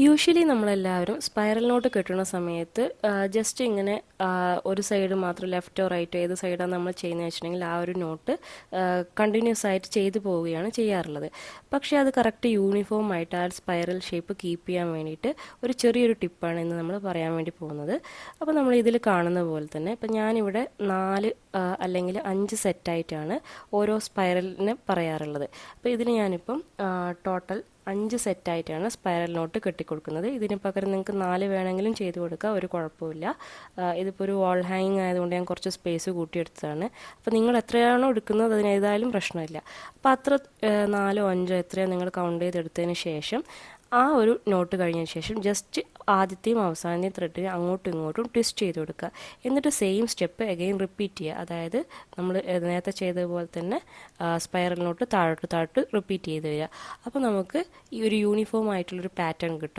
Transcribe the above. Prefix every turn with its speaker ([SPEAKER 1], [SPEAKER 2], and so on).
[SPEAKER 1] Usually നമ്മളെല്ലാവരും spiral not കെട്ടുന്ന സമയത്ത് ജസ്റ്റ് ഇങ്ങനെ ഒരു സൈഡ് മാത്രം ലെഫ്റ്റോ റൈറ്റോ ഏത് സൈഡാണ് നമ്മൾ ചെയ്യുന്നത് വെച്ചിട്ടുണ്ടെങ്കിൽ ആ ഒരു നോട്ട് കണ്ടിന്യൂസ് ആയിട്ട് ചെയ്തു പോവുകയാണ് ചെയ്യാറുള്ളത്. പക്ഷേ അത് കറക്റ്റ് യൂണിഫോം ആയിട്ട് ആ സ്പൈറൽ ഷേപ്പ് കീപ്പ് ചെയ്യാൻ വേണ്ടിയിട്ട് ഒരു ചെറിയൊരു ടിപ്പാണ് ഇന്ന് നമ്മൾ പറയാൻ വേണ്ടി പോകുന്നത്. അപ്പോൾ നമ്മൾ ഇതിൽ കാണുന്ന പോലെ തന്നെ ഇപ്പം ഞാനിവിടെ 4 അല്ലെങ്കിൽ 5 സെറ്റായിട്ടാണ് ഓരോ സ്പൈറലിന് പറയാറുള്ളത്. അപ്പോൾ ഇതിന് ഞാനിപ്പം ടോട്ടൽ 5 സെറ്റായിട്ടാണ് സ്പൈറൽ നോട്ട് കെട്ടിക്കൊടുക്കുന്നത്. ഇതിന് പകരം നിങ്ങൾക്ക് 4 വേണമെങ്കിലും ചെയ്ത് കൊടുക്കുക, ഒരു കുഴപ്പമില്ല. ഇതിപ്പോൾ ഒരു വാൾ ഹാങ്ങിങ് ആയതുകൊണ്ട് ഞാൻ കുറച്ച് സ്പേസ് കൂട്ടിയെടുത്തതാണ്. അപ്പോൾ നിങ്ങൾ എത്രയാണോ എടുക്കുന്നത് അതിന് ഏതായാലും പ്രശ്നമില്ല. അപ്പോൾ അത്ര 4 5 എത്രയോ നിങ്ങൾ കൗണ്ട് ചെയ്തെടുത്തതിന് ശേഷം ആ ഒരു നോട്ട് കഴിഞ്ഞതിന് ശേഷം ജസ്റ്റ് ആദ്യത്തെയും അവസാനത്തെയും ത്രെഡിനെ അങ്ങോട്ടും ഇങ്ങോട്ടും ട്വിസ്റ്റ് ചെയ്ത് കൊടുക്കുക. എന്നിട്ട് സെയിം സ്റ്റെപ്പ് അഗെയിൻ റിപ്പീറ്റ് ചെയ്യുക. അതായത് നമ്മൾ നേരത്തെ ചെയ്തതുപോലെ തന്നെ സ്പൈറൽ നോട്ട് താഴോട്ട് റിപ്പീറ്റ് ചെയ്ത് വരിക. അപ്പോൾ നമുക്ക് ഈ ഒരു യൂണിഫോം ആയിട്ടുള്ളൊരു പാറ്റേൺ കിട്ടും.